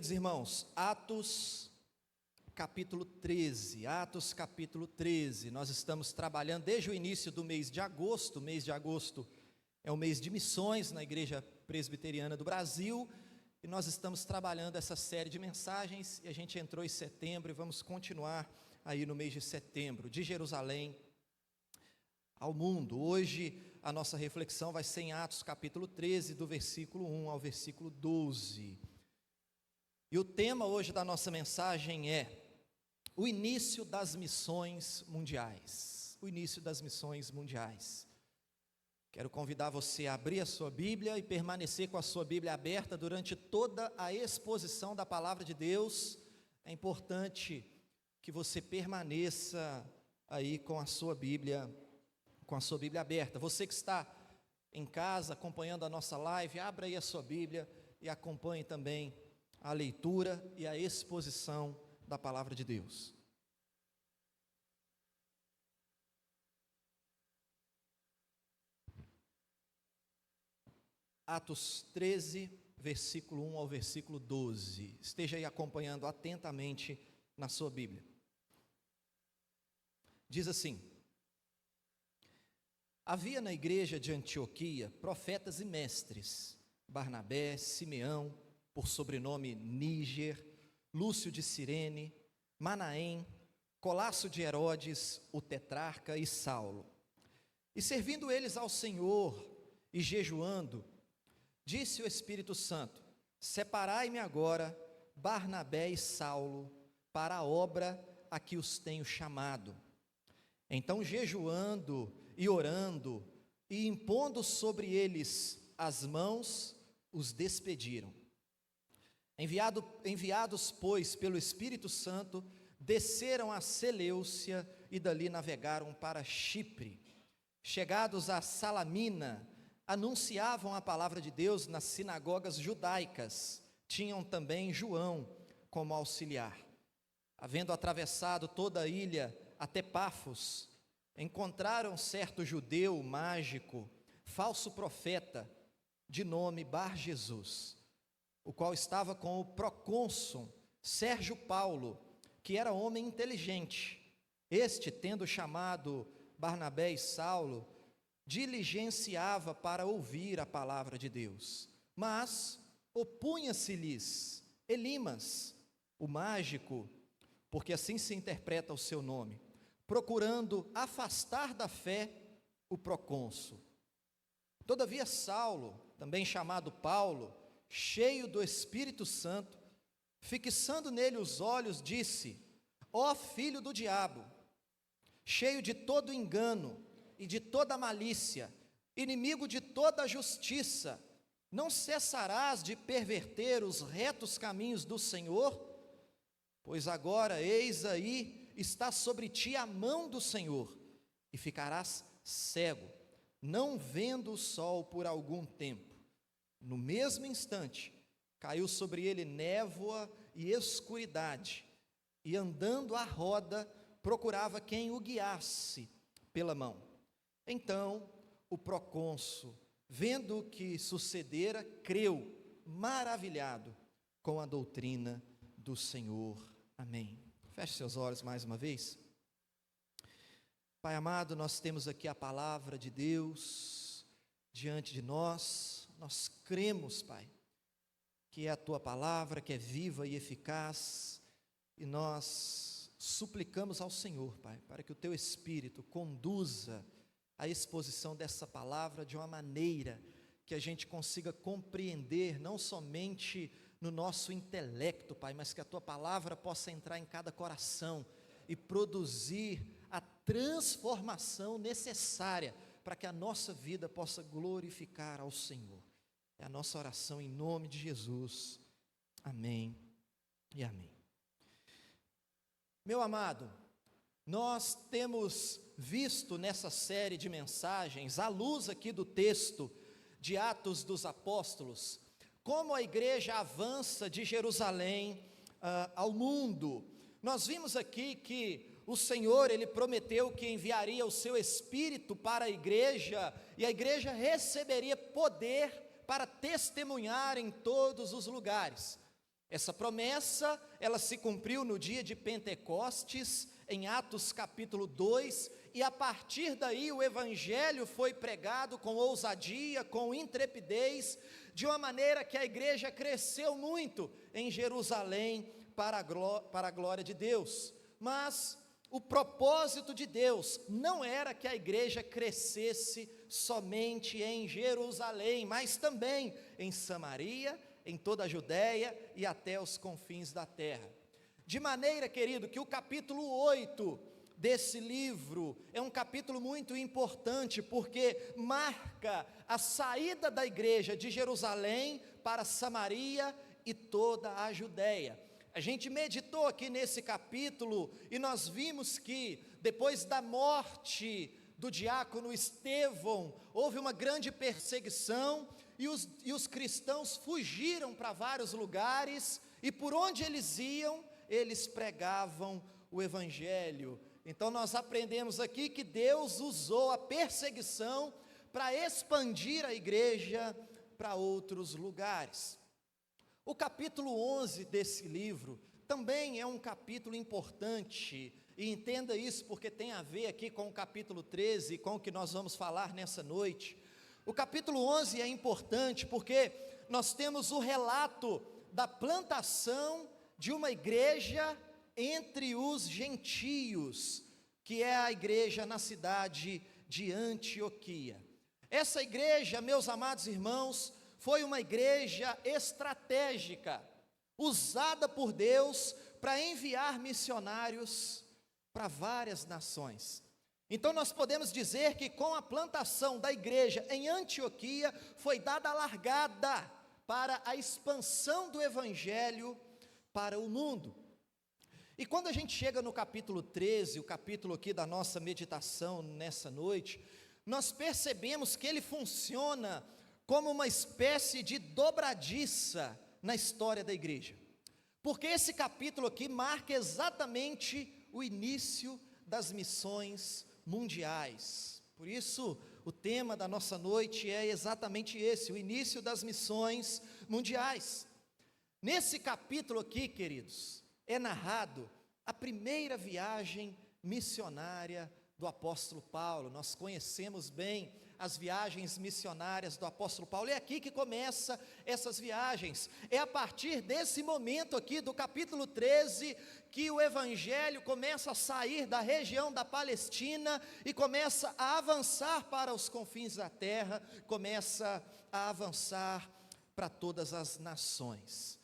Queridos irmãos, Atos capítulo 13, nós estamos trabalhando desde o início do mês de agosto. O mês de agosto é o mês de missões na Igreja Presbiteriana do Brasil, e nós estamos trabalhando essa série de mensagens, e a gente entrou em setembro, e vamos continuar aí no mês de setembro, de Jerusalém ao mundo. Hoje a nossa reflexão vai ser em Atos capítulo 13, do versículo 1 ao versículo 12, e o tema hoje da nossa mensagem é o início das missões mundiais. O início das missões mundiais. Quero convidar você a abrir a sua Bíblia e permanecer com a sua Bíblia aberta durante toda a exposição da Palavra de Deus. É importante que você permaneça aí com a sua Bíblia aberta. Você que está em casa acompanhando a nossa live, abra aí a sua Bíblia e acompanhe também a leitura e a exposição da Palavra de Deus. Atos 13, versículo 1 ao versículo 12. Esteja aí acompanhando atentamente na sua Bíblia. Diz assim: havia na igreja de Antioquia profetas e mestres, Barnabé, Simeão, por sobrenome Níger, Lúcio de Cirene, Manaém, Colasso de Herodes, o tetrarca, e Saulo. E servindo eles ao Senhor e jejuando, disse o Espírito Santo: separai-me agora Barnabé e Saulo para a obra a que os tenho chamado. Então, jejuando e orando e impondo sobre eles as mãos, os despediram. Enviados, pois, pelo Espírito Santo, desceram a Seleucia e dali navegaram para Chipre. Chegados a Salamina, anunciavam a palavra de Deus nas sinagogas judaicas. Tinham também João como auxiliar. Havendo atravessado toda a ilha até Pafos, encontraram certo judeu mágico, falso profeta, de nome Bar-Jesus, o qual estava com o procônsul Sérgio Paulo, que era homem inteligente. Este, tendo chamado Barnabé e Saulo, diligenciava para ouvir a palavra de Deus. Mas opunha-se-lhes Elimas, o mágico, porque assim se interpreta o seu nome, procurando afastar da fé o procônsul. Todavia Saulo, também chamado Paulo, cheio do Espírito Santo, fixando nele os olhos, disse: ó filho do diabo, cheio de todo engano e de toda malícia, inimigo de toda a justiça, não cessarás de perverter os retos caminhos do Senhor? Pois agora, eis aí, está sobre ti a mão do Senhor, e ficarás cego, não vendo o sol por algum tempo. No mesmo instante, caiu sobre ele névoa e escuridade, e andando à roda, procurava quem o guiasse pela mão. Então, o procônsul, vendo o que sucedera, creu, maravilhado com a doutrina do Senhor. Amém. Feche seus olhos mais uma vez. Pai amado, nós temos aqui a palavra de Deus diante de nós. Nós cremos, Pai, que é a Tua palavra, que é viva e eficaz, e nós suplicamos ao Senhor, Pai, para que o Teu Espírito conduza a exposição dessa palavra de uma maneira que a gente consiga compreender, não somente no nosso intelecto, Pai, mas que a Tua palavra possa entrar em cada coração e produzir a transformação necessária para que a nossa vida possa glorificar ao Senhor. É a nossa oração em nome de Jesus. Amém e amém. Meu amado, nós temos visto nessa série de mensagens, à luz aqui do texto de Atos dos Apóstolos, como a igreja avança de Jerusalém ao mundo. Nós vimos aqui que o Senhor, Ele prometeu que enviaria o seu Espírito para a igreja, e a igreja receberia poder para testemunhar em todos os lugares. Essa promessa, ela se cumpriu no dia de Pentecostes, em Atos capítulo 2, e a partir daí o evangelho foi pregado com ousadia, com intrepidez, de uma maneira que a igreja cresceu muito em Jerusalém para a glória de Deus. Mas o propósito de Deus não era que a igreja crescesse somente em Jerusalém, mas também em Samaria, em toda a Judéia e até os confins da terra. De maneira, querido, que o capítulo 8 desse livro é um capítulo muito importante, porque marca a saída da igreja de Jerusalém para Samaria e toda a Judéia. A gente meditou aqui nesse capítulo e nós vimos que depois da morte do diácono Estevão, houve uma grande perseguição e os cristãos fugiram para vários lugares, e por onde eles iam, eles pregavam o evangelho. Então nós aprendemos aqui que Deus usou a perseguição para expandir a igreja para outros lugares. O capítulo 11 desse livro também é um capítulo importante, e entenda isso porque tem a ver aqui com o capítulo 13, com o que nós vamos falar nessa noite. O capítulo 11 é importante porque nós temos o relato da plantação de uma igreja entre os gentios, que é a igreja na cidade de Antioquia. Essa igreja, meus amados irmãos, foi uma igreja estratégica, usada por Deus para enviar missionários para várias nações. Então nós podemos dizer que com a plantação da igreja em Antioquia, foi dada a largada para a expansão do evangelho para o mundo. E quando a gente chega no capítulo 13, o capítulo aqui da nossa meditação nessa noite, nós percebemos que ele funciona como uma espécie de dobradiça na história da igreja. Porque esse capítulo aqui marca exatamente o início das missões mundiais. Por isso, o tema da nossa noite é exatamente esse, o início das missões mundiais. Nesse capítulo aqui, queridos, é narrado a primeira viagem missionária do apóstolo Paulo. Nós conhecemos bem as viagens missionárias do apóstolo Paulo, é aqui que começa essas viagens, é a partir desse momento aqui do capítulo 13, que o evangelho começa a sair da região da Palestina, e começa a avançar para os confins da terra, começa a avançar para todas as nações.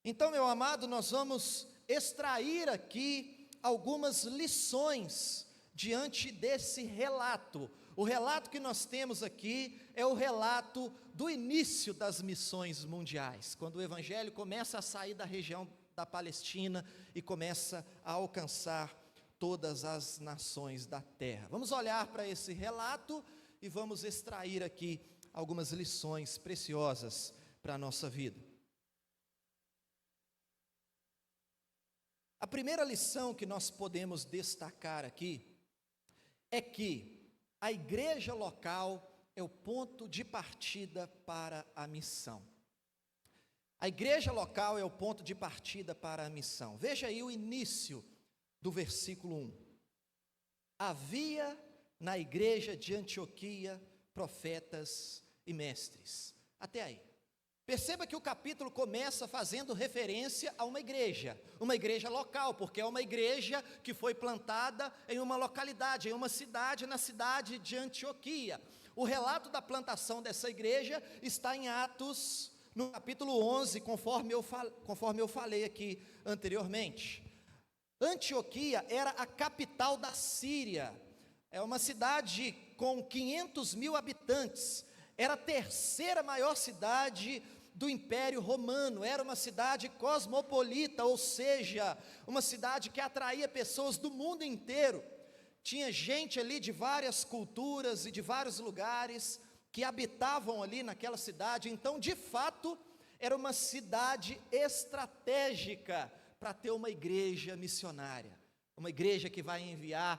Então, meu amado, nós vamos extrair aqui algumas lições diante desse relato. O relato que nós temos aqui é o relato do início das missões mundiais, quando o evangelho começa a sair da região da Palestina e começa a alcançar todas as nações da terra. Vamos olhar para esse relato e vamos extrair aqui algumas lições preciosas para a nossa vida. A primeira lição que nós podemos destacar aqui é que a igreja local é o ponto de partida para a missão. A igreja local é o ponto de partida para a missão. Veja aí o início do versículo 1. Havia na igreja de Antioquia profetas e mestres. Até aí. Perceba que o capítulo começa fazendo referência a uma igreja local, porque é uma igreja que foi plantada em uma localidade, em uma cidade, na cidade de Antioquia. O relato da plantação dessa igreja está em Atos, no capítulo 11, conforme eu falei aqui anteriormente. Antioquia era a capital da Síria, é uma cidade com 500 mil habitantes, era a terceira maior cidade do Império Romano, era uma cidade cosmopolita, ou seja, uma cidade que atraía pessoas do mundo inteiro. Tinha gente ali de várias culturas e de vários lugares que habitavam ali naquela cidade. Então, de fato, era uma cidade estratégica para ter uma igreja missionária, uma igreja que vai enviar,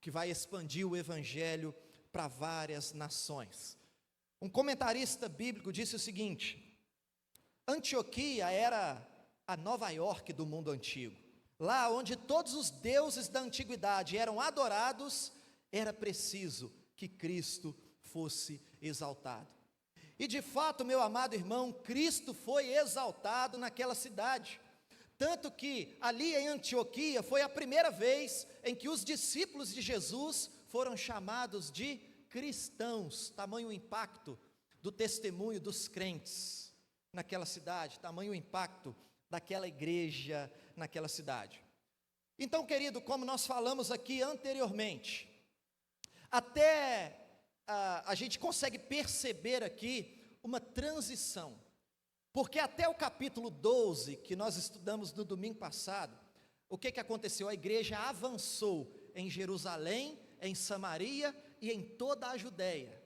que vai expandir o evangelho para várias nações. Um comentarista bíblico disse o seguinte: Antioquia era a Nova York do mundo antigo. Lá onde todos os deuses da antiguidade eram adorados, era preciso que Cristo fosse exaltado. E de fato, meu amado irmão, Cristo foi exaltado naquela cidade. Tanto que ali em Antioquia foi a primeira vez em que os discípulos de Jesus foram chamados de cristãos. Tamanho o impacto do testemunho dos crentes naquela cidade, tamanho o impacto daquela igreja naquela cidade. Então, querido, como nós falamos aqui anteriormente, até a gente consegue perceber aqui uma transição, porque até o capítulo 12, que nós estudamos no domingo passado, o que aconteceu? A igreja avançou em Jerusalém, em Samaria e em toda a Judéia.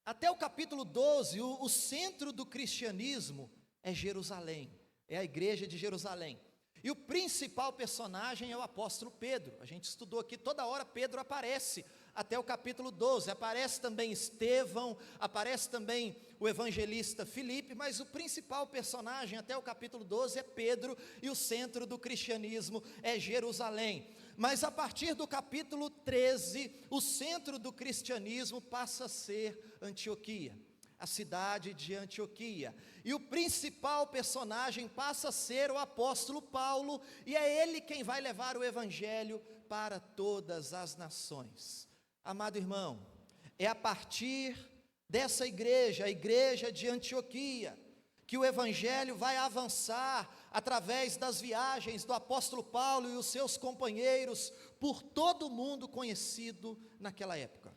Até o capítulo 12, o centro do cristianismo é Jerusalém, é a igreja de Jerusalém. E o principal personagem é o apóstolo Pedro. A gente estudou aqui, toda hora Pedro aparece, até o capítulo 12, aparece também Estevão, aparece também o evangelista Filipe, mas o principal personagem até o capítulo 12 é Pedro, e o centro do cristianismo é Jerusalém. Mas a partir do capítulo 13, o centro do cristianismo passa a ser Antioquia, a cidade de Antioquia, e o principal personagem passa a ser o apóstolo Paulo, e é ele quem vai levar o evangelho para todas as nações. Amado irmão, é a partir dessa igreja, a igreja de Antioquia, que o evangelho vai avançar através das viagens do apóstolo Paulo e os seus companheiros por todo o mundo conhecido naquela época.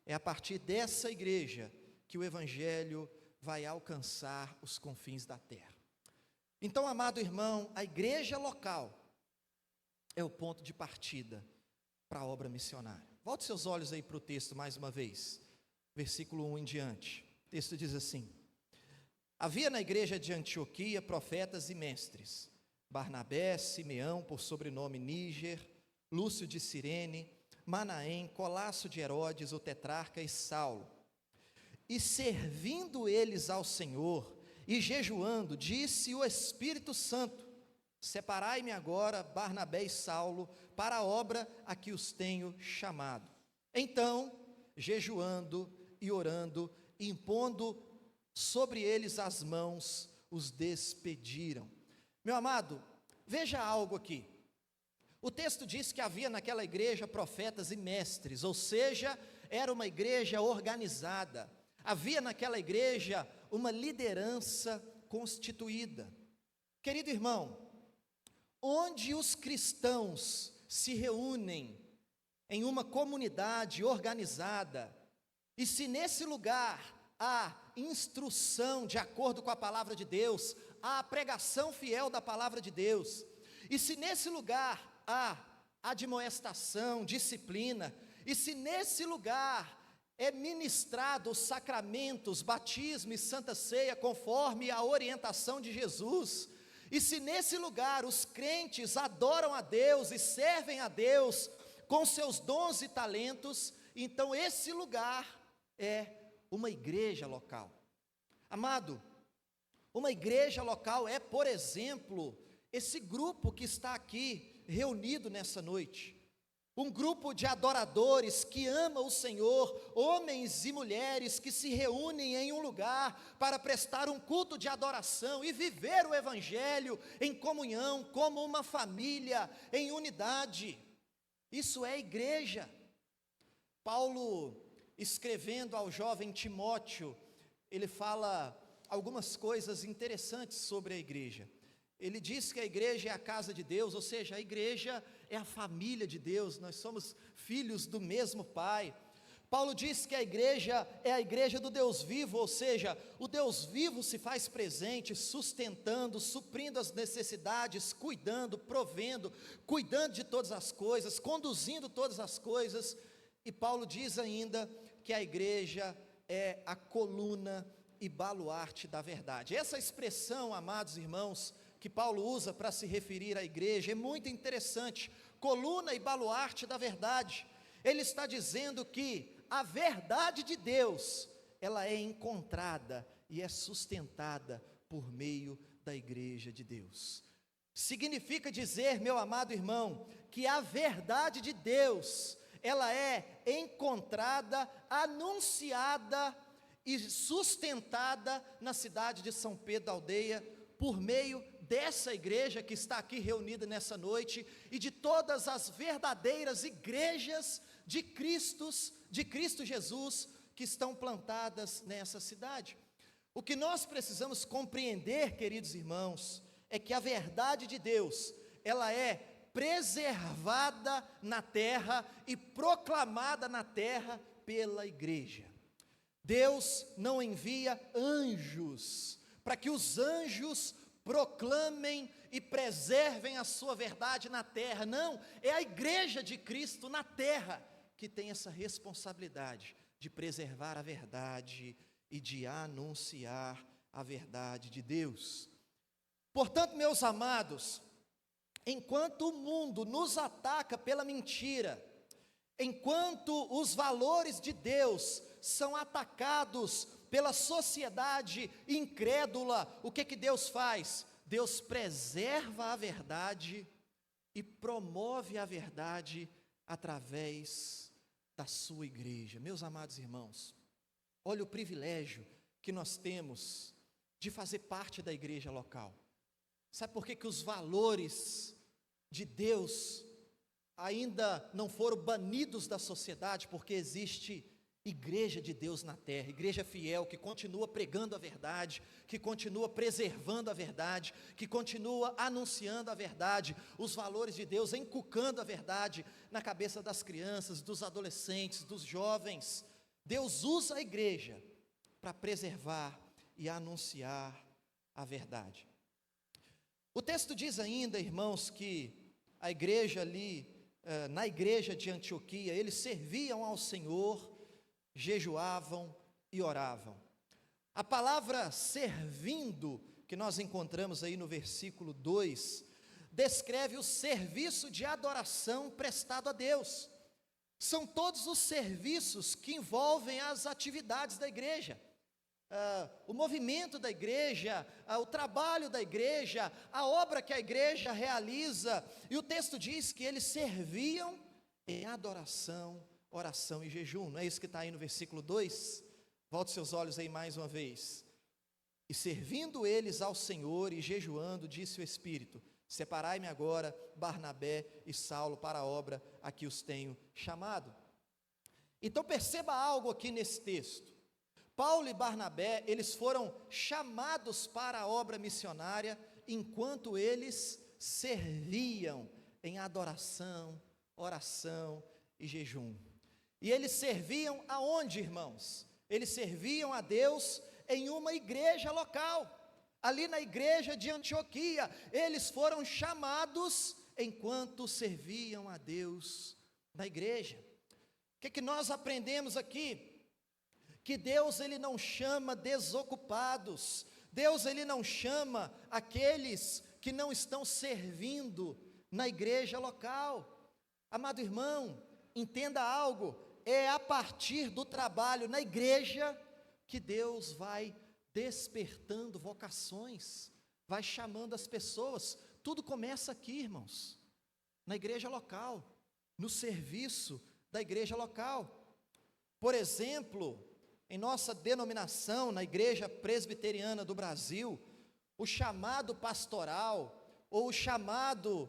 É a partir dessa igreja que o evangelho vai alcançar os confins da terra. Então, amado irmão, a igreja local é o ponto de partida para a obra missionária. Volte seus olhos aí para o texto mais uma vez, versículo 1 em diante. O texto diz assim: havia na igreja de Antioquia profetas e mestres, Barnabé, Simeão, por sobrenome Níger, Lúcio de Cirene, Manaém, Colasso de Herodes, o tetrarca, e Saulo. E servindo eles ao Senhor e jejuando, disse o Espírito Santo: separai-me agora Barnabé e Saulo para a obra a que os tenho chamado. Então, jejuando e orando, impondo sobre eles as mãos, os despediram. Meu amado, veja algo aqui. O texto diz que havia naquela igreja profetas e mestres, ou seja, era uma igreja organizada. Havia naquela igreja uma liderança constituída. Querido irmão, onde os cristãos se reúnem em uma comunidade organizada, e se nesse lugar há instrução de acordo com a palavra de Deus, há a pregação fiel da palavra de Deus, e se nesse lugar há admoestação, disciplina, e se nesse lugar é ministrado os sacramentos, batismo e santa ceia, conforme a orientação de Jesus, e se nesse lugar os crentes adoram a Deus e servem a Deus com seus dons e talentos, então esse lugar é uma igreja local. Amado, uma igreja local é, por exemplo, esse grupo que está aqui reunido nessa noite. Um grupo de adoradores que ama o Senhor, homens e mulheres que se reúnem em um lugar para prestar um culto de adoração e viver o evangelho em comunhão, como uma família, em unidade. Isso é igreja. Paulo, escrevendo ao jovem Timóteo, ele fala algumas coisas interessantes sobre a igreja. Ele diz que a igreja é a casa de Deus, ou seja, a igreja é a família de Deus, nós somos filhos do mesmo Pai. Paulo diz que a igreja é a igreja do Deus vivo, ou seja, o Deus vivo se faz presente, sustentando, suprindo as necessidades, cuidando, provendo, cuidando de todas as coisas, conduzindo todas as coisas. E Paulo diz ainda que a igreja é a coluna e baluarte da verdade. Essa expressão, amados irmãos, que Paulo usa para se referir à igreja é muito interessante, coluna e baluarte da verdade. Ele está dizendo que a verdade de Deus, ela é encontrada e é sustentada por meio da igreja de Deus. significa dizer, meu amado irmão, que a verdade de Deus, ela é encontrada, anunciada e sustentada na cidade de São Pedro da Aldeia, por meio dessa igreja que está aqui reunida nessa noite, e de todas as verdadeiras igrejas de Cristo Jesus, que estão plantadas nessa cidade. O que nós precisamos compreender, queridos irmãos, é que a verdade de Deus, ela é preservada na terra e proclamada na terra pela igreja. Deus não envia anjos para que os anjos proclamem e preservem a sua verdade na terra. Não, é a igreja de Cristo na terra que tem essa responsabilidade de preservar a verdade e de anunciar a verdade de Deus. Portanto, meus amados, enquanto o mundo nos ataca pela mentira, enquanto os valores de Deus são atacados pela sociedade incrédula, o que Deus faz? Deus preserva a verdade e promove a verdade através da sua igreja. Meus amados irmãos, olha o privilégio que nós temos de fazer parte da igreja local. Sabe por que os valores de Deus ainda não foram banidos da sociedade? Porque existe igreja de Deus na terra, igreja fiel, que continua pregando a verdade, que continua preservando a verdade, que continua anunciando a verdade, os valores de Deus, encucando a verdade na cabeça das crianças, dos adolescentes, dos jovens. Deus usa a igreja para preservar e anunciar a verdade. O texto diz ainda, irmãos, que a igreja ali, na igreja de Antioquia, eles serviam ao Senhor, jejuavam e oravam. A palavra servindo, que nós encontramos aí no versículo 2, descreve o serviço de adoração prestado a Deus. São todos os serviços que envolvem as atividades da igreja. O movimento da igreja, o trabalho da igreja, a obra que a igreja realiza, e o texto diz que eles serviam em adoração, oração e jejum. Não é isso que está aí no versículo 2? Volte seus olhos aí mais uma vez. E servindo eles ao Senhor e jejuando, disse o Espírito: separai-me agora Barnabé e Saulo para a obra a que os tenho chamado. Então perceba algo aqui nesse texto. Paulo e Barnabé, eles foram chamados para a obra missionária, enquanto eles serviam em adoração, oração e jejum. E eles serviam aonde, irmãos? Eles serviam a Deus em uma igreja local, ali na igreja de Antioquia. Eles foram chamados enquanto serviam a Deus na igreja. O que nós aprendemos aqui? Que Deus, ele não chama desocupados, Deus, ele não chama aqueles que não estão servindo na igreja local. Amado irmão, entenda algo, é a partir do trabalho na igreja que Deus vai despertando vocações, vai chamando as pessoas. Tudo começa aqui, irmãos, na igreja local, no serviço da igreja local. Por exemplo, em nossa denominação, na Igreja Presbiteriana do Brasil, o chamado pastoral ou o chamado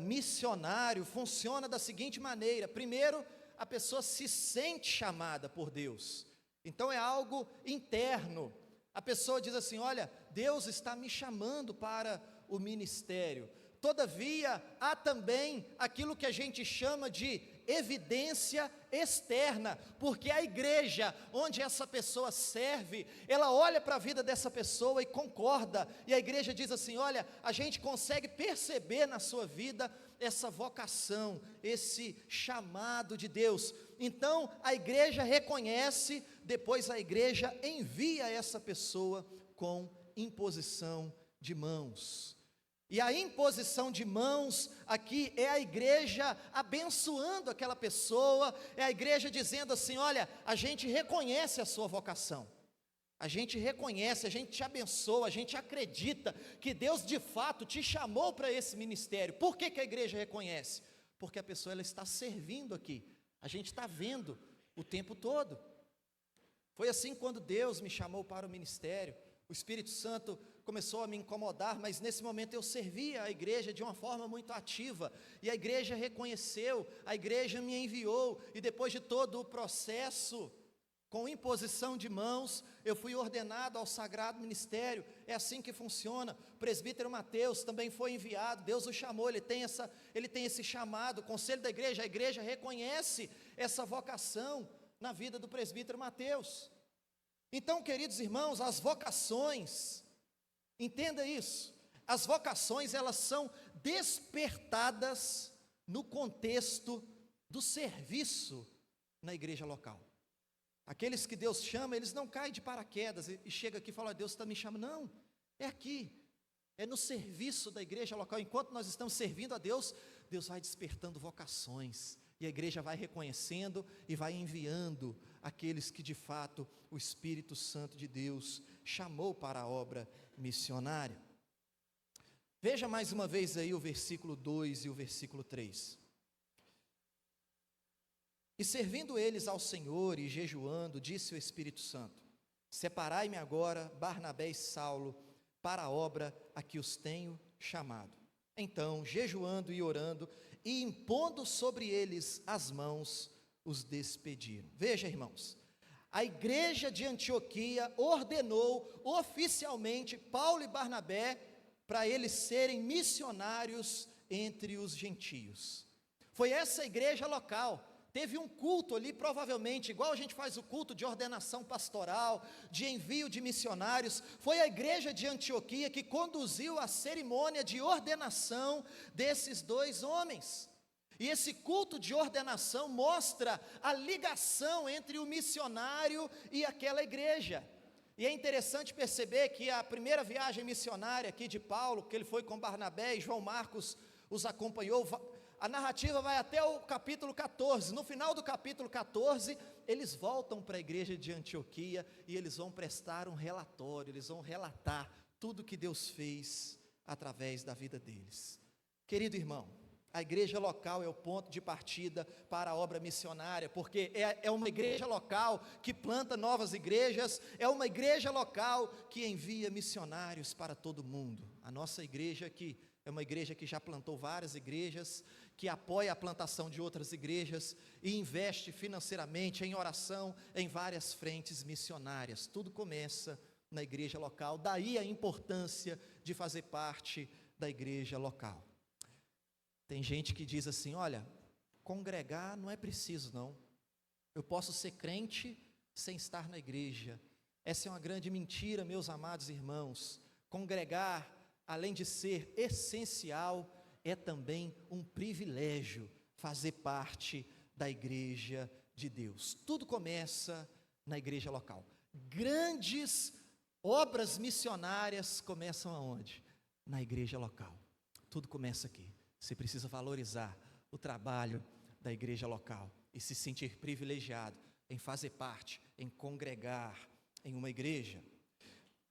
missionário funciona da seguinte maneira: primeiro, a pessoa se sente chamada por Deus, então é algo interno. A pessoa diz assim: olha, Deus está me chamando para o ministério. Todavia, há também aquilo que a gente chama de evidência externa, porque a igreja onde essa pessoa serve, ela olha para a vida dessa pessoa e concorda, e a igreja diz assim: olha, a gente consegue perceber na sua vida essa vocação, esse chamado de Deus. Então a igreja reconhece, depois a igreja envia essa pessoa com imposição de mãos. E a imposição de mãos aqui é a igreja abençoando aquela pessoa, é a igreja dizendo assim: olha, a gente reconhece a sua vocação, A gente reconhece, a gente te abençoa, a gente acredita que Deus de fato te chamou para esse ministério. Por que que a igreja reconhece? Porque a pessoa ela está servindo aqui. A gente está vendo o tempo todo. Foi assim quando Deus me chamou para o ministério. O Espírito Santo começou a me incomodar, mas nesse momento eu servia a igreja de uma forma muito ativa, e a igreja reconheceu, a igreja me enviou, e depois de todo o processo, com imposição de mãos, eu fui ordenado ao sagrado ministério. É assim que funciona. O presbítero Mateus também foi enviado, Deus o chamou, ele tem esse chamado. O conselho da igreja, a igreja reconhece essa vocação na vida do presbítero Mateus. Então, queridos irmãos, as vocações, entenda isso, as vocações elas são despertadas no contexto do serviço na igreja local. Aqueles que Deus chama, eles não caem de paraquedas e chegam aqui e falam: Deus está me chamando. Não, é aqui, é no serviço da igreja local. Enquanto nós estamos servindo a Deus, Deus vai despertando vocações, e a igreja vai reconhecendo e vai enviando aqueles que de fato o Espírito Santo de Deus chamou para a obra missionária. Veja mais uma vez aí o versículo 2 e o versículo 3. E servindo eles ao Senhor e jejuando, disse o Espírito Santo: separai-me agora Barnabé e Saulo para a obra a que os tenho chamado. Então, jejuando e orando e impondo sobre eles as mãos, os despediram. Veja, irmãos, a igreja de Antioquia ordenou oficialmente Paulo e Barnabé para eles serem missionários entre os gentios. Foi essa igreja local. Teve um culto ali, provavelmente, igual a gente faz o culto de ordenação pastoral, de envio de missionários. Foi a igreja de Antioquia que conduziu a cerimônia de ordenação desses dois homens. E esse culto de ordenação mostra a ligação entre o missionário e aquela igreja. E é interessante perceber que a primeira viagem missionária aqui de Paulo, que ele foi com Barnabé e João Marcos os acompanhou, a narrativa vai até o capítulo 14, no final do capítulo 14, eles voltam para a igreja de Antioquia, e eles vão prestar um relatório, eles vão relatar tudo que Deus fez através da vida deles. Querido irmão, a igreja local é o ponto de partida para a obra missionária, porque é uma igreja local que planta novas igrejas, é uma igreja local que envia missionários para todo mundo. A nossa igreja aqui é uma igreja que já plantou várias igrejas, que apoia a plantação de outras igrejas e investe financeiramente em oração em várias frentes missionárias. Tudo começa na igreja local, daí a importância de fazer parte da igreja local. Tem gente que diz assim: olha, congregar não é preciso não, eu posso ser crente sem estar na igreja. Essa é uma grande mentira, meus amados irmãos. Congregar, além de ser essencial, é também um privilégio fazer parte da igreja de Deus. Tudo começa na igreja local. Grandes obras missionárias começam aonde? Na igreja local. Tudo começa aqui. Você precisa valorizar o trabalho da igreja local e se sentir privilegiado em fazer parte, em congregar em uma igreja.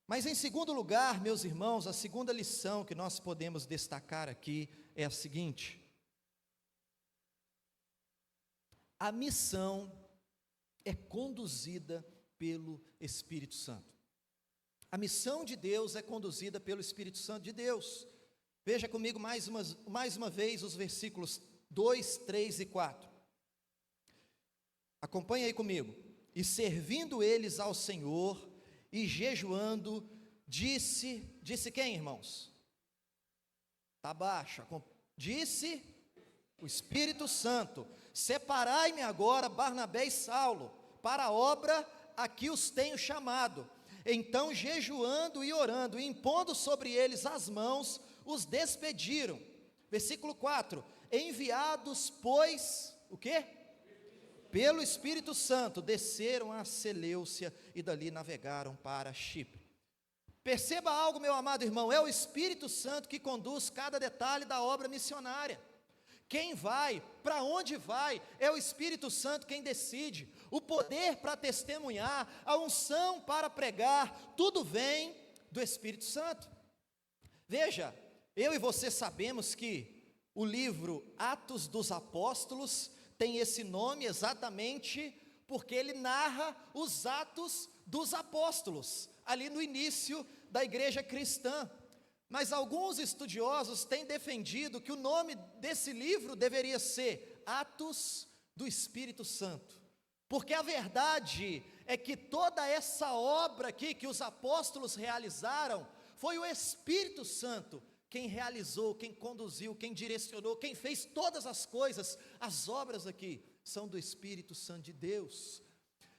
Mas em segundo lugar, meus irmãos, a segunda lição que nós podemos destacar aqui é a seguinte: a missão é conduzida pelo Espírito Santo. A missão de Deus é conduzida pelo Espírito Santo de Deus. Veja comigo mais uma vez os versículos 2, 3 e 4. Acompanhe aí comigo. E servindo eles ao Senhor e jejuando, disse quem, irmãos? Está baixo. Disse o Espírito Santo: separai-me agora Barnabé e Saulo para a obra a que os tenho chamado. Então, jejuando e orando, e impondo sobre eles as mãos, os despediram. Versículo 4: enviados, pois, o quê? Pelo Espírito Santo, desceram a Seleucia e dali navegaram para Chipre. Perceba algo, meu amado irmão, é o Espírito Santo que conduz cada detalhe da obra missionária. Quem vai, para onde vai, é o Espírito Santo quem decide. O poder para testemunhar, a unção para pregar, tudo vem do Espírito Santo. Veja, eu e você sabemos que o livro Atos dos Apóstolos tem esse nome exatamente porque ele narra os atos dos apóstolos, ali no início da igreja cristã. Mas alguns estudiosos têm defendido que o nome desse livro deveria ser Atos do Espírito Santo, porque a verdade é que toda essa obra aqui que os apóstolos realizaram, foi o Espírito Santo quem realizou, quem conduziu, quem direcionou, quem fez todas as coisas. As obras aqui são do Espírito Santo de Deus.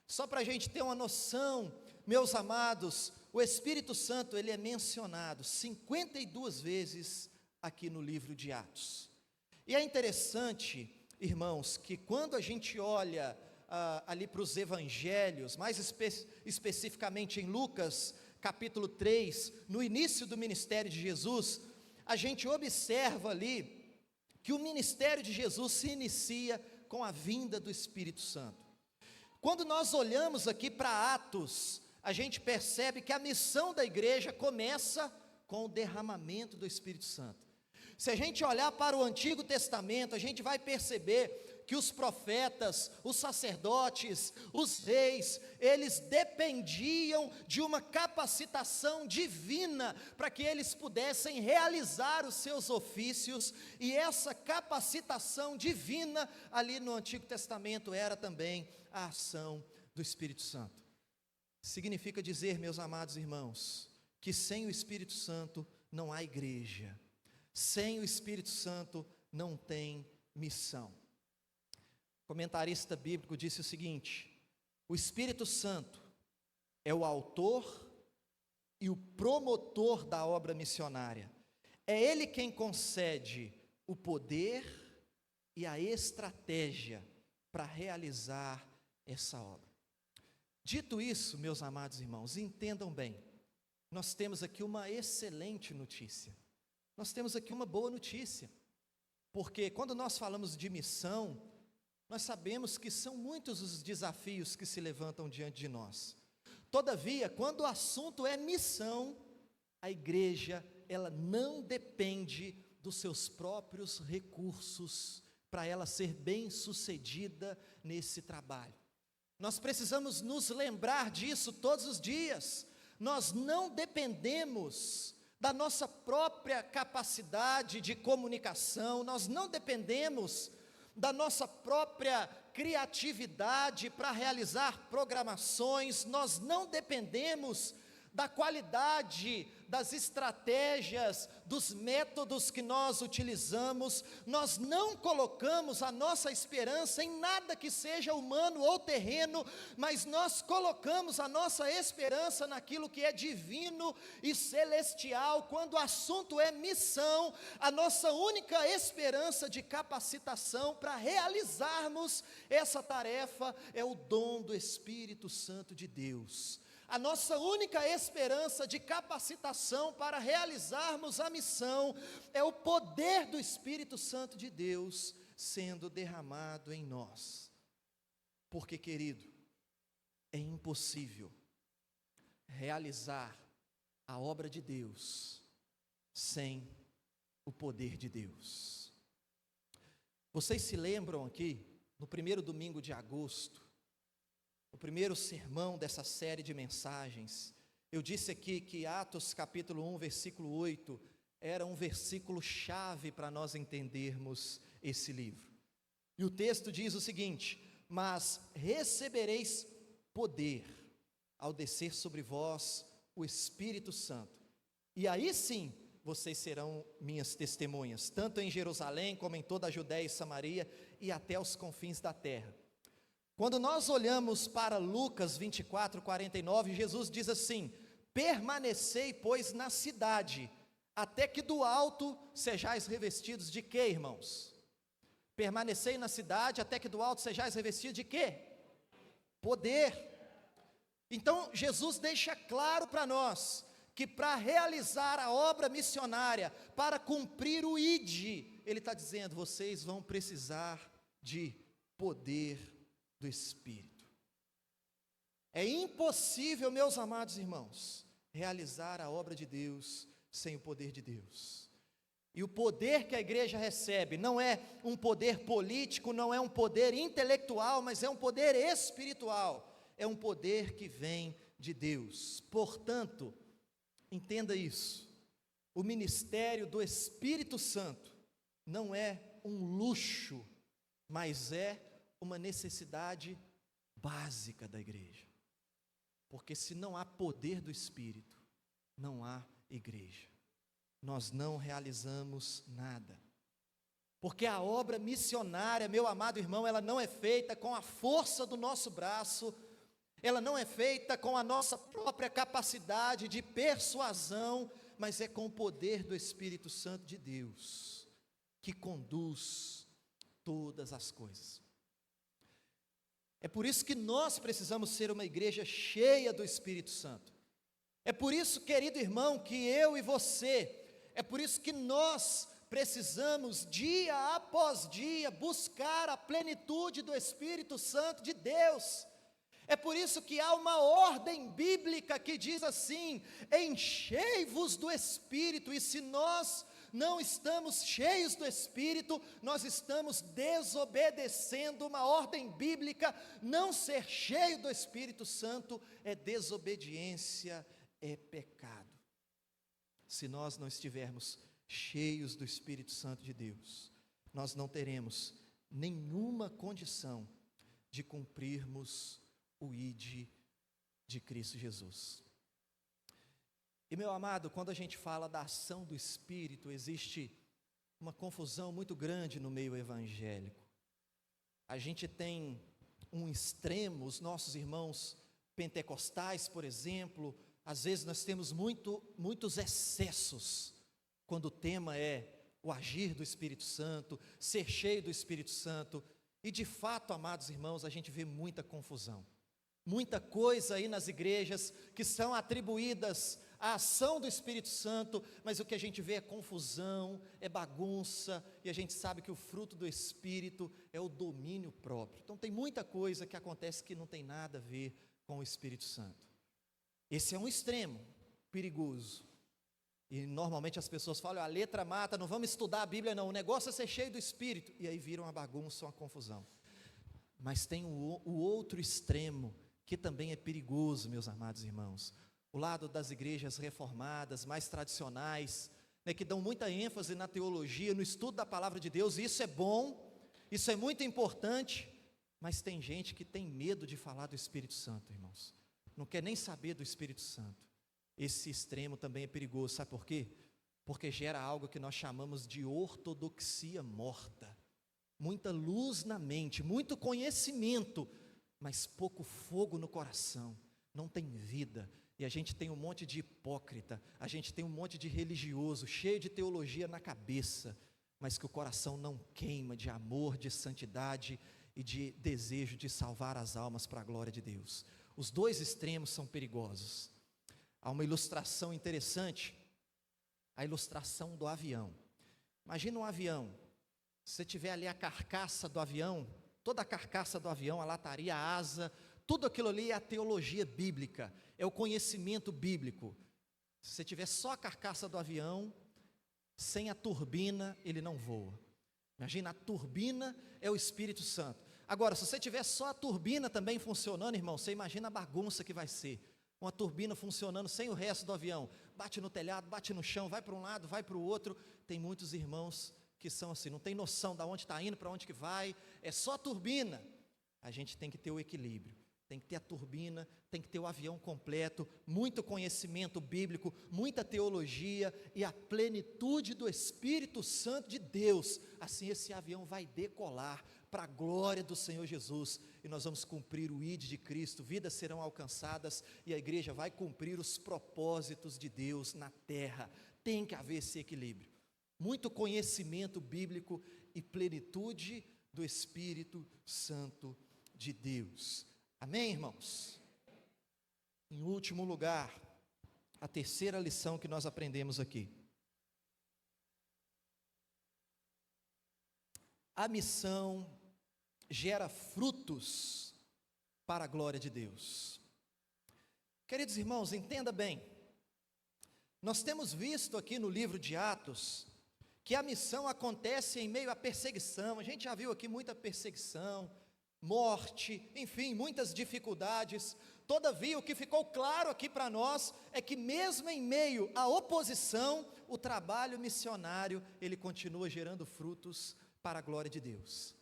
Só para a gente ter uma noção, meus amados, o Espírito Santo ele é mencionado 52 vezes aqui no livro de Atos. E é interessante, irmãos, que quando a gente olha ali para os evangelhos, mais especificamente em Lucas capítulo 3, no início do ministério de Jesus, a gente observa ali que o ministério de Jesus se inicia com a vinda do Espírito Santo. Quando nós olhamos aqui para Atos, a gente percebe que a missão da igreja começa com o derramamento do Espírito Santo. Se a gente olhar para o Antigo Testamento, a gente vai perceber que os profetas, os sacerdotes, os reis, eles dependiam de uma capacitação divina para que eles pudessem realizar os seus ofícios, e essa capacitação divina ali no Antigo Testamento era também a ação do Espírito Santo. Significa dizer, meus amados irmãos, que sem o Espírito Santo não há igreja, sem o Espírito Santo não tem missão. O comentarista bíblico disse o seguinte: o Espírito Santo é o autor e o promotor da obra missionária. É Ele quem concede o poder e a estratégia para realizar essa obra. Dito isso, meus amados irmãos, entendam bem, nós temos aqui uma excelente notícia. Nós temos aqui uma boa notícia, porque quando nós falamos de missão, nós sabemos que são muitos os desafios que se levantam diante de nós. Todavia, quando o assunto é missão, a igreja, ela não depende dos seus próprios recursos para ela ser bem-sucedida nesse trabalho. Nós precisamos nos lembrar disso todos os dias. Nós não dependemos da nossa própria capacidade de comunicação, nós não dependemos da nossa própria criatividade para realizar programações, nós não dependemos da qualidade das estratégias, dos métodos que nós utilizamos, nós não colocamos a nossa esperança em nada que seja humano ou terreno, mas nós colocamos a nossa esperança naquilo que é divino e celestial. Quando o assunto é missão, a nossa única esperança de capacitação para realizarmos essa tarefa é o dom do Espírito Santo de Deus. A nossa única esperança de capacitação para realizarmos a missão é o poder do Espírito Santo de Deus sendo derramado em nós. Porque, querido, é impossível realizar a obra de Deus sem o poder de Deus. Vocês se lembram aqui, no primeiro domingo de agosto, o primeiro sermão dessa série de mensagens, eu disse aqui que Atos capítulo 1, versículo 8, era um versículo chave para nós entendermos esse livro. E o texto diz o seguinte: mas recebereis poder ao descer sobre vós o Espírito Santo, e aí sim vocês serão minhas testemunhas, tanto em Jerusalém como em toda a Judéia e Samaria e até os confins da terra. Quando nós olhamos para Lucas 24, 49, Jesus diz assim: permanecei, pois, na cidade, até que do alto sejais revestidos de quê, irmãos? Permanecei na cidade, até que do alto sejais revestidos de quê? Poder. Então, Jesus deixa claro para nós, que para realizar a obra missionária, para cumprir o ID, ele está dizendo: vocês vão precisar de poder do Espírito. É impossível, meus amados irmãos, realizar a obra de Deus sem o poder de Deus. E o poder que a igreja recebe não é um poder político, não é um poder intelectual, mas é um poder espiritual, é um poder que vem de Deus. Portanto, entenda isso, o ministério do Espírito Santo não é um luxo, mas é uma necessidade básica da igreja. Porque se não há poder do Espírito, não há igreja. Nós não realizamos nada. Porque a obra missionária, meu amado irmão, ela não é feita com a força do nosso braço, ela não é feita com a nossa própria capacidade de persuasão, mas é com o poder do Espírito Santo de Deus, que conduz todas as coisas. É por isso que nós precisamos ser uma igreja cheia do Espírito Santo. É por isso, querido irmão, que eu e você, é por isso que nós precisamos, dia após dia, buscar a plenitude do Espírito Santo de Deus. É por isso que há uma ordem bíblica que diz assim: enchei-vos do Espírito. E se nós não estamos cheios do Espírito, nós estamos desobedecendo uma ordem bíblica. Não ser cheio do Espírito Santo é desobediência, é pecado. Se nós não estivermos cheios do Espírito Santo de Deus, nós não teremos nenhuma condição de cumprirmos o ID de Cristo Jesus. E meu amado, quando a gente fala da ação do Espírito, existe uma confusão muito grande no meio evangélico. A gente tem um extremo, os nossos irmãos pentecostais, por exemplo, às vezes nós temos muitos excessos, quando o tema é o agir do Espírito Santo, ser cheio do Espírito Santo, e de fato, amados irmãos, a gente vê muita confusão. Muita coisa aí nas igrejas que são atribuídas à ação do Espírito Santo, mas o que a gente vê é confusão, é bagunça, e a gente sabe que o fruto do Espírito é o domínio próprio. Então tem muita coisa que acontece que não tem nada a ver com o Espírito Santo. Esse é um extremo perigoso. E normalmente as pessoas falam: a letra mata, não vamos estudar a Bíblia não, o negócio é ser cheio do Espírito. E aí vira uma bagunça, uma confusão. Mas tem o outro extremo, que também é perigoso, meus amados irmãos. O lado das igrejas reformadas, mais tradicionais, né, que dão muita ênfase na teologia, no estudo da palavra de Deus. E isso é bom, isso é muito importante, mas tem gente que tem medo de falar do Espírito Santo, irmãos. Não quer nem saber do Espírito Santo. Esse extremo também é perigoso, sabe por quê? Porque gera algo que nós chamamos de ortodoxia morta. Muita luz na mente, muito conhecimento, mas pouco fogo no coração, não tem vida. E a gente tem um monte de hipócrita, a gente tem um monte de religioso, cheio de teologia na cabeça, mas que o coração não queima de amor, de santidade e de desejo de salvar as almas para a glória de Deus. Os dois extremos são perigosos. Há uma ilustração interessante, a ilustração do avião. Imagina um avião, se você tiver ali a carcaça do avião, toda a carcaça do avião, a lataria, a asa, tudo aquilo ali é a teologia bíblica, é o conhecimento bíblico. Se você tiver só a carcaça do avião, sem a turbina, ele não voa. Imagina, a turbina é o Espírito Santo. Agora, se você tiver só a turbina também funcionando, irmão, você imagina a bagunça que vai ser. Uma turbina funcionando sem o resto do avião, bate no telhado, bate no chão, vai para um lado, vai para o outro. Tem muitos irmãos que são assim, não tem noção de onde está indo, para onde que vai, é só a turbina. A gente tem que ter o equilíbrio, tem que ter a turbina, tem que ter o avião completo, muito conhecimento bíblico, muita teologia e a plenitude do Espírito Santo de Deus. Assim esse avião vai decolar para a glória do Senhor Jesus, e nós vamos cumprir o ID de Cristo, vidas serão alcançadas, e a igreja vai cumprir os propósitos de Deus na terra. Tem que haver esse equilíbrio, muito conhecimento bíblico e plenitude do Espírito Santo de Deus. Amém, irmãos? Em último lugar, a terceira lição que nós aprendemos aqui. a missão gera frutos para a glória de Deus. Queridos irmãos, entenda bem, nós temos visto aqui no livro de Atos, que a missão acontece em meio à perseguição. A gente já viu aqui muita perseguição, morte, enfim, muitas dificuldades. Todavia, o que ficou claro aqui para nós é que mesmo em meio à oposição, o trabalho missionário, ele continua gerando frutos para a glória de Deus.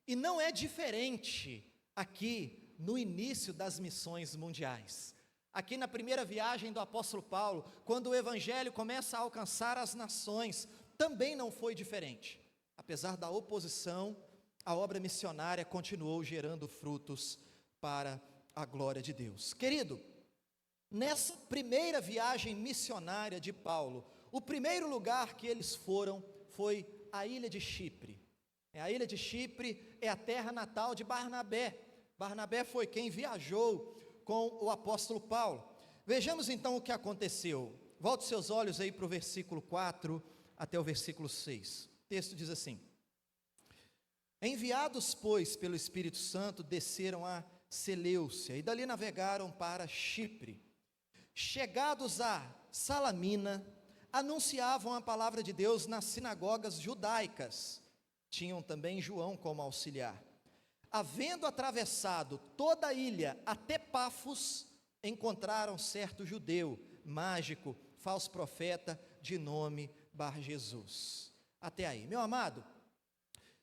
E não é diferente aqui no início das missões mundiais. Aqui na primeira viagem do apóstolo Paulo, quando o evangelho começa a alcançar as nações, também não foi diferente. Apesar da oposição, a obra missionária continuou gerando frutos para a glória de Deus. Querido, nessa primeira viagem missionária de Paulo, o primeiro lugar que eles foram foi a ilha de Chipre. A ilha de Chipre é a terra natal de Barnabé. Barnabé foi quem viajou com o apóstolo Paulo. Vejamos então o que aconteceu. Volte seus olhos aí para o versículo 4 até o versículo 6. O texto diz assim: enviados, pois, pelo Espírito Santo, desceram a Seleucia e dali navegaram para Chipre. Chegados a Salamina, anunciavam a palavra de Deus nas sinagogas judaicas. Tinham também João como auxiliar. Havendo atravessado toda a ilha até Pafos, encontraram certo judeu, mágico, falso profeta, de nome Bar-Jesus. Até aí, meu amado,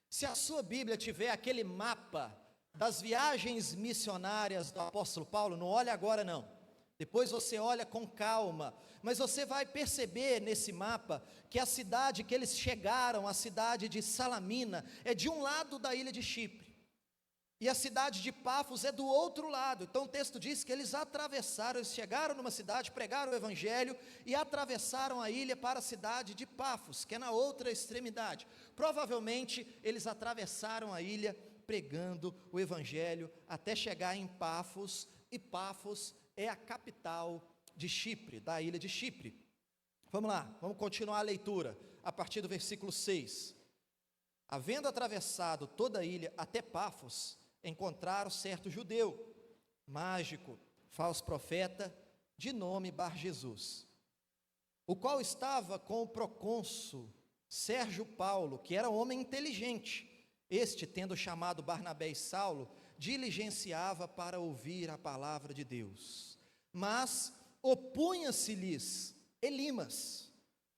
se a sua Bíblia tiver aquele mapa das viagens missionárias do apóstolo Paulo, não olhe agora não, depois você olha com calma, mas você vai perceber nesse mapa que a cidade que eles chegaram, a cidade de Salamina, é de um lado da ilha de Chipre, e a cidade de Pafos é do outro lado. Então o texto diz que eles atravessaram, eles chegaram numa cidade, pregaram o evangelho e atravessaram a ilha para a cidade de Pafos, que é na outra extremidade. Provavelmente eles atravessaram a ilha pregando o evangelho até chegar em Pafos, e Pafos é a capital de Chipre, da ilha de Chipre. Vamos lá, vamos continuar a leitura a partir do versículo 6. Havendo atravessado toda a ilha até Pafos, encontraram certo judeu, mágico, falso profeta, de nome Bar-Jesus, o qual estava com o procônsul Sérgio Paulo, que era um homem inteligente. Este, tendo chamado Barnabé e Saulo, diligenciava para ouvir a palavra de Deus. Mas opunha-se-lhes Elimas,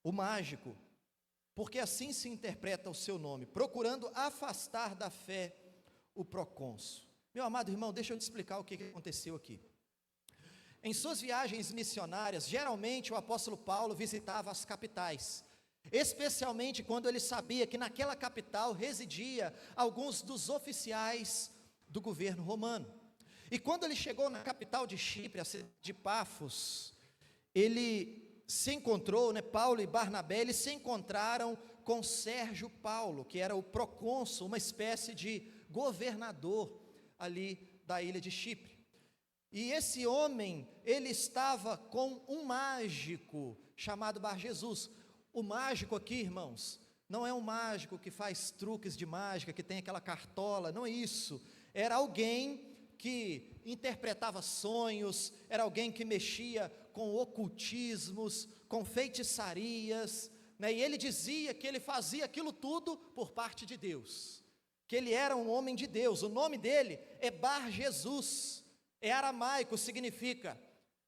o mágico, porque assim se interpreta o seu nome, procurando afastar da fé o procônsul. Meu amado irmão, deixa eu te explicar o que aconteceu aqui. Em suas viagens missionárias, geralmente o apóstolo Paulo visitava as capitais, especialmente quando ele sabia que naquela capital residia alguns dos oficiais do governo romano. E quando ele chegou na capital de Chipre, a cidade de Pafos, ele se encontrou, Paulo e Barnabé, eles se encontraram com Sérgio Paulo, que era o procônsul, uma espécie de governador ali da ilha de Chipre. E esse homem, ele estava com um mágico chamado Bar-Jesus. O mágico aqui, irmãos, não é um mágico que faz truques de mágica, que tem aquela cartola, não é isso. Era alguém que interpretava sonhos, era alguém que mexia com ocultismos, com feitiçarias, e ele dizia que ele fazia aquilo tudo por parte de Deus, que ele era um homem de Deus. O nome dele é Bar-Jesus, é aramaico, significa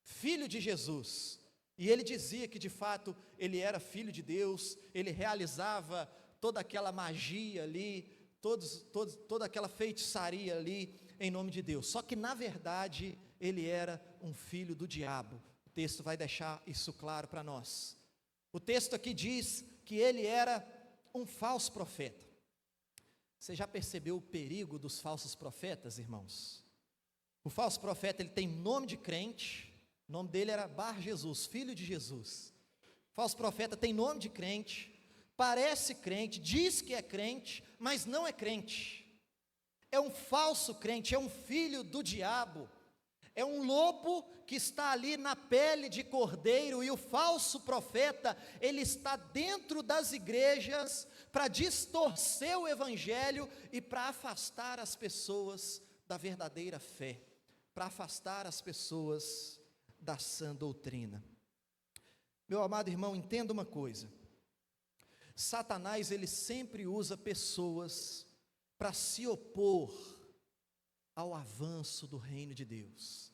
filho de Jesus, e ele dizia que de fato ele era filho de Deus, ele realizava toda aquela magia ali, toda aquela feitiçaria ali, em nome de Deus. Só que na verdade ele era um filho do diabo. O texto vai deixar isso claro para nós. O texto aqui diz que ele era um falso profeta. Você já percebeu o perigo dos falsos profetas, irmãos? O falso profeta, ele tem nome de crente, o nome dele era Bar-Jesus, filho de Jesus. O falso profeta tem nome de crente, parece crente, diz que é crente, mas não é crente. É um falso crente, é um filho do diabo, é um lobo que está ali na pele de cordeiro, e o falso profeta, ele está dentro das igrejas para distorcer o evangelho e para afastar as pessoas da verdadeira fé, para afastar as pessoas da sã doutrina. Meu amado irmão, entenda uma coisa: Satanás, ele sempre usa pessoas para se opor ao avanço do reino de Deus.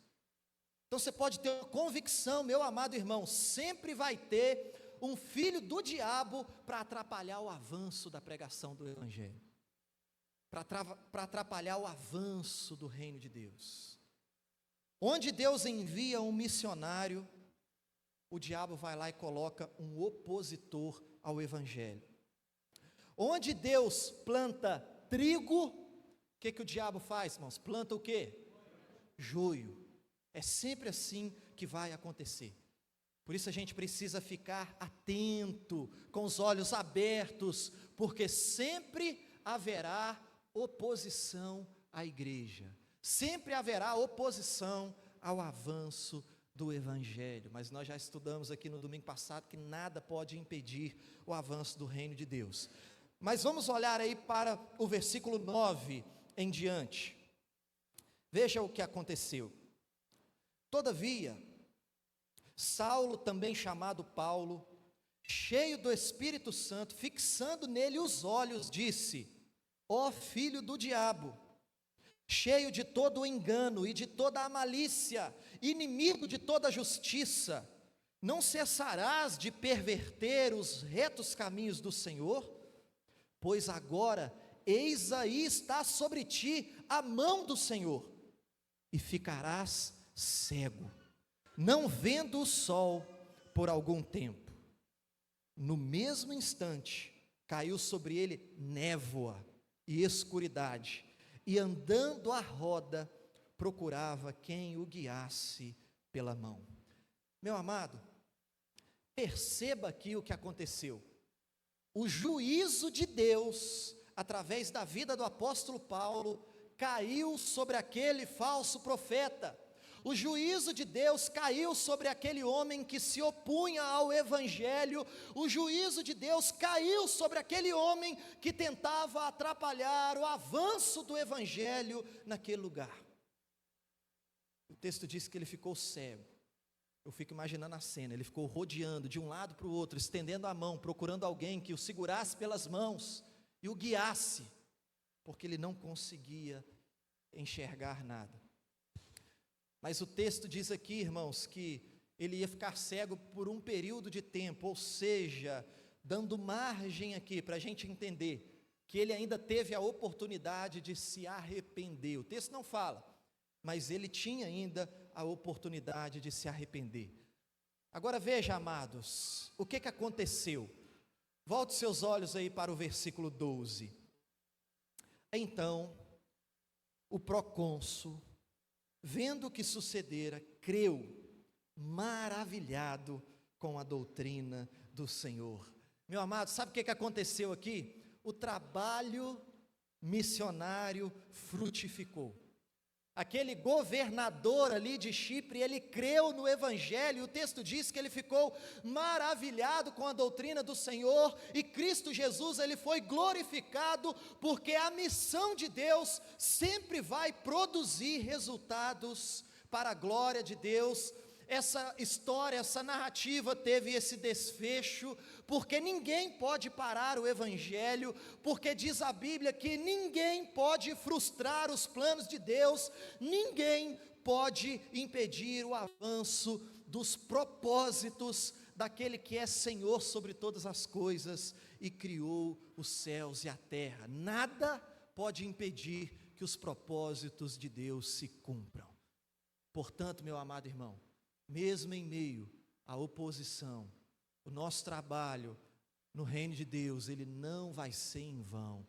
Então você pode ter uma convicção, meu amado irmão, sempre vai ter um filho do diabo para atrapalhar o avanço da pregação do evangelho, para atrapalhar o avanço do reino de Deus. Onde Deus envia um missionário, o diabo vai lá e coloca um opositor ao evangelho. Onde Deus planta trigo, o que o diabo faz, irmãos? Planta o quê? Joio. É sempre assim que vai acontecer. Por isso a gente precisa ficar atento, com os olhos abertos, porque sempre haverá oposição à igreja, sempre haverá oposição ao avanço do evangelho. Mas nós já estudamos aqui no domingo passado que nada pode impedir o avanço do reino de Deus. Mas vamos olhar aí para o versículo 9 em diante. Veja o que aconteceu. Todavia, Saulo, também chamado Paulo, cheio do Espírito Santo, fixando nele os olhos, disse: ó filho do diabo, cheio de todo o engano e de toda a malícia, inimigo de toda a justiça, não cessarás de perverter os retos caminhos do Senhor? Pois agora, eis aí está sobre ti a mão do Senhor, e ficarás cego, não vendo o sol por algum tempo. No mesmo instante, caiu sobre ele névoa e escuridade, e andando à roda, procurava quem o guiasse pela mão. Meu amado, perceba aqui o que aconteceu. O juízo de Deus, através da vida do apóstolo Paulo, caiu sobre aquele falso profeta. O juízo de Deus caiu sobre aquele homem que se opunha ao evangelho. O juízo de Deus caiu sobre aquele homem que tentava atrapalhar o avanço do evangelho naquele lugar. O texto diz que ele ficou cego. Eu fico imaginando a cena, ele ficou rodeando de um lado para o outro, estendendo a mão, procurando alguém que o segurasse pelas mãos e o guiasse, porque ele não conseguia enxergar nada. Mas o texto diz aqui, irmãos, que ele ia ficar cego por um período de tempo, ou seja, dando margem aqui para a gente entender que ele ainda teve a oportunidade de se arrepender. O texto não fala, mas ele tinha ainda a oportunidade de se arrepender. Agora veja, amados, o que aconteceu? Volte seus olhos aí para o versículo 12. Então, o procônsul, vendo o que sucedera, creu, maravilhado com a doutrina do Senhor. Meu amado, sabe o que aconteceu aqui? O trabalho missionário frutificou. Aquele governador ali de Chipre, ele creu no evangelho, e o texto diz que ele ficou maravilhado com a doutrina do Senhor, e Cristo Jesus, ele foi glorificado, porque a missão de Deus sempre vai produzir resultados para a glória de Deus. Essa história, essa narrativa teve esse desfecho, porque ninguém pode parar o evangelho, porque diz a Bíblia que ninguém pode frustrar os planos de Deus, ninguém pode impedir o avanço dos propósitos daquele que é Senhor sobre todas as coisas e criou os céus e a terra. Nada pode impedir que os propósitos de Deus se cumpram. Portanto, meu amado irmão, mesmo em meio à oposição, o nosso trabalho no reino de Deus, ele não vai ser em vão,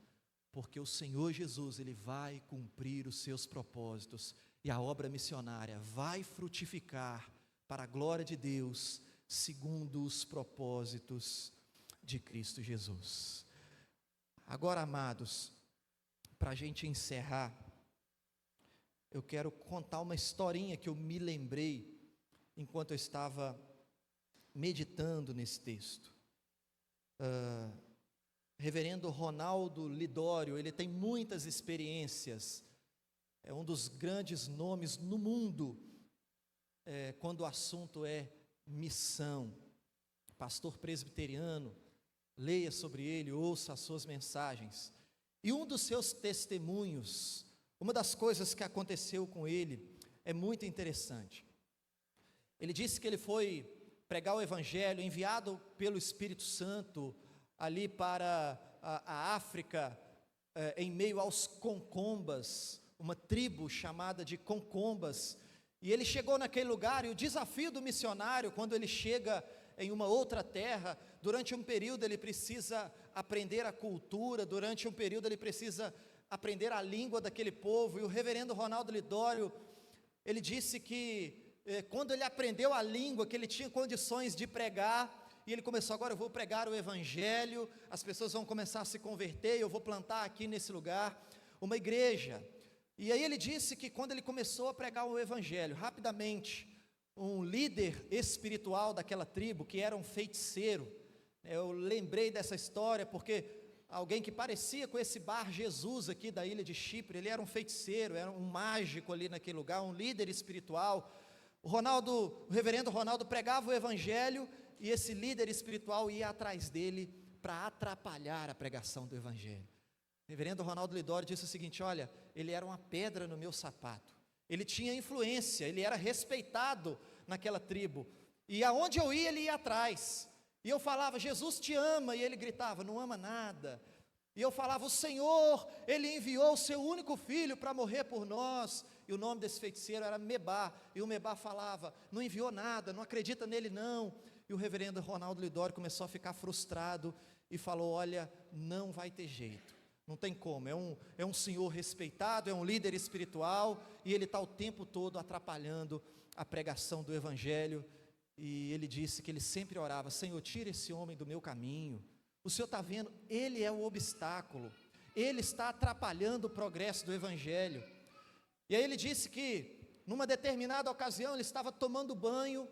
porque o Senhor Jesus, ele vai cumprir os seus propósitos, e a obra missionária vai frutificar para a glória de Deus, segundo os propósitos de Cristo Jesus. Agora, amados, para a gente encerrar, eu quero contar uma historinha que eu me lembrei enquanto eu estava meditando nesse texto. Reverendo Ronaldo Lidório, ele tem muitas experiências, é um dos grandes nomes no mundo, quando o assunto é missão. Pastor presbiteriano, leia sobre ele, ouça as suas mensagens. E um dos seus testemunhos, uma das coisas que aconteceu com ele, é muito interessante. Ele disse que ele foi pregar o Evangelho, enviado pelo Espírito Santo, ali para a África, em meio aos Concombas, uma tribo chamada de Concombas, e ele chegou naquele lugar, e o desafio do missionário, quando ele chega em uma outra terra, durante um período ele precisa aprender a cultura, durante um período ele precisa aprender a língua daquele povo, e o reverendo Ronaldo Lidório, ele disse que quando ele aprendeu a língua, que ele tinha condições de pregar, e ele começou, agora eu vou pregar o Evangelho, as pessoas vão começar a se converter, eu vou plantar aqui nesse lugar uma igreja. E aí ele disse que quando ele começou a pregar o Evangelho, rapidamente, um líder espiritual daquela tribo, que era um feiticeiro, eu lembrei dessa história porque alguém que parecia com esse Bar Jesus aqui da ilha de Chipre, ele era um feiticeiro, era um mágico ali naquele lugar, um líder espiritual. O reverendo Ronaldo pregava o Evangelho, e esse líder espiritual ia atrás dele para atrapalhar a pregação do Evangelho. O reverendo Ronaldo Lidório disse o seguinte: olha, ele era uma pedra no meu sapato, ele tinha influência, ele era respeitado naquela tribo, e aonde eu ia, ele ia atrás, e eu falava, Jesus te ama, e ele gritava, não ama nada. E eu falava, o Senhor, Ele enviou o seu único filho para morrer por nós, e o nome desse feiticeiro era Mebá, e o Mebá falava, não enviou nada, não acredita nele não. E o reverendo Ronaldo Lidório começou a ficar frustrado, e falou, olha, não vai ter jeito, não tem como, é um senhor respeitado, é um líder espiritual, e ele está o tempo todo atrapalhando a pregação do Evangelho. E ele disse que ele sempre orava, Senhor, tira esse homem do meu caminho, o Senhor está vendo, ele é o obstáculo, ele está atrapalhando o progresso do Evangelho. E aí ele disse que, numa determinada ocasião, ele estava tomando banho,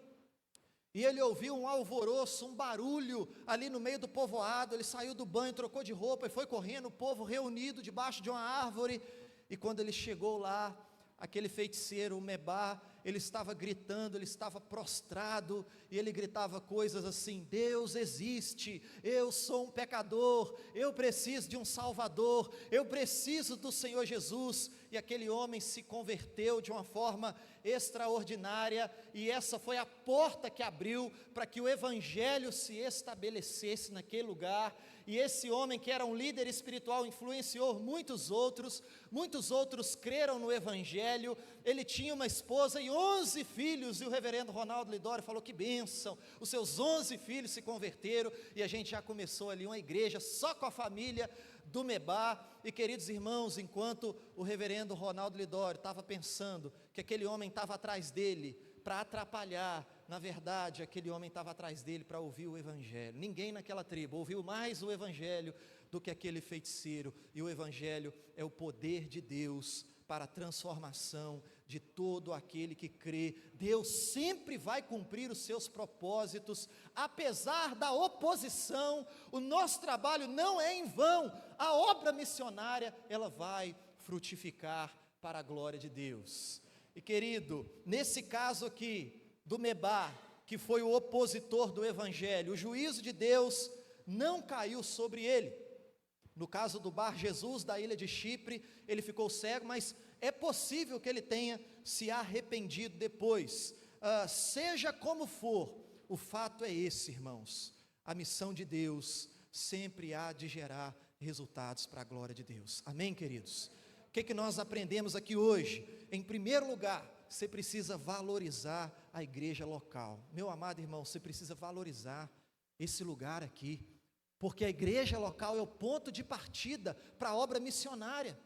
e ele ouviu um alvoroço, um barulho ali no meio do povoado. Ele saiu do banho, trocou de roupa e foi correndo, o povo reunido debaixo de uma árvore. E quando ele chegou lá, aquele feiticeiro, o Mebá, ele estava gritando, ele estava prostrado, e ele gritava coisas assim, Deus existe, eu sou um pecador, eu preciso de um Salvador, eu preciso do Senhor Jesus. E aquele homem se converteu de uma forma extraordinária, e essa foi a porta que abriu para que o Evangelho se estabelecesse naquele lugar. E esse homem, que era um líder espiritual, influenciou muitos outros creram no Evangelho. Ele tinha uma esposa e 11 filhos, e o reverendo Ronaldo Lidório falou, que bênção, os seus 11 filhos se converteram, e a gente já começou ali uma igreja, só com a família do Mebá. E queridos irmãos, enquanto o reverendo Ronaldo Lidório estava pensando que aquele homem estava atrás dele para atrapalhar, na verdade, aquele homem estava atrás dele para ouvir o Evangelho. Ninguém naquela tribo ouviu mais o Evangelho do que aquele feiticeiro, e o Evangelho é o poder de Deus para a transformação de todo aquele que crê. Deus sempre vai cumprir os seus propósitos, apesar da oposição. O nosso trabalho não é em vão, a obra missionária, ela vai frutificar para a glória de Deus. E querido, nesse caso aqui, do Mebá, que foi o opositor do Evangelho, o juízo de Deus não caiu sobre ele. No caso do Bar Jesus, da ilha de Chipre, ele ficou cego, mas é possível que ele tenha se arrependido depois. Seja como for, o fato é esse, irmãos, a missão de Deus sempre há de gerar resultados para a glória de Deus. Amém, queridos? O que nós aprendemos aqui hoje? Em primeiro lugar, você precisa valorizar a igreja local. Meu amado irmão, você precisa valorizar esse lugar aqui, porque a igreja local é o ponto de partida para a obra missionária.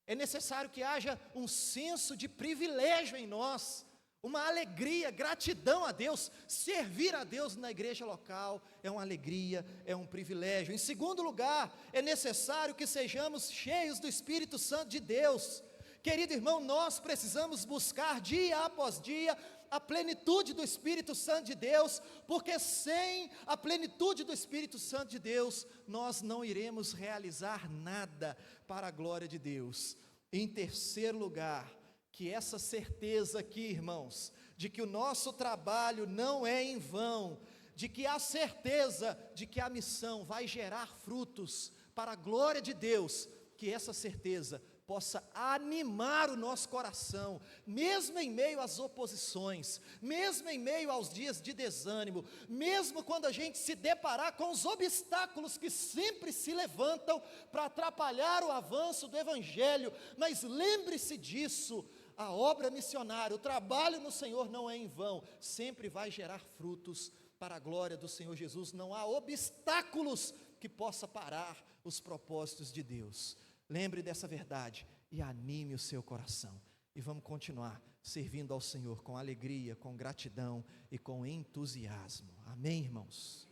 É necessário que haja um senso de privilégio em nós, uma alegria, gratidão a Deus. Servir a Deus na igreja local é uma alegria, é um privilégio. Em segundo lugar, é necessário que sejamos cheios do Espírito Santo de Deus, Querido irmão, nós precisamos buscar dia após dia a plenitude do Espírito Santo de Deus, porque sem a plenitude do Espírito Santo de Deus, nós não iremos realizar nada para a glória de Deus. Em terceiro lugar, que essa certeza aqui, irmãos, de que o nosso trabalho não é em vão, de que a certeza de que a missão vai gerar frutos para a glória de Deus, que essa certeza possa animar o nosso coração, mesmo em meio às oposições, mesmo em meio aos dias de desânimo, mesmo quando a gente se deparar com os obstáculos que sempre se levantam para atrapalhar o avanço do Evangelho. Mas lembre-se disso, a obra missionária, o trabalho no Senhor não é em vão, sempre vai gerar frutos para a glória do Senhor Jesus. Não há obstáculos que possa parar os propósitos de Deus. Lembre dessa verdade e anime o seu coração. E vamos continuar servindo ao Senhor com alegria, com gratidão e com entusiasmo. Amém, irmãos?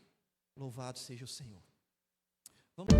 Louvado seja o Senhor. Vamos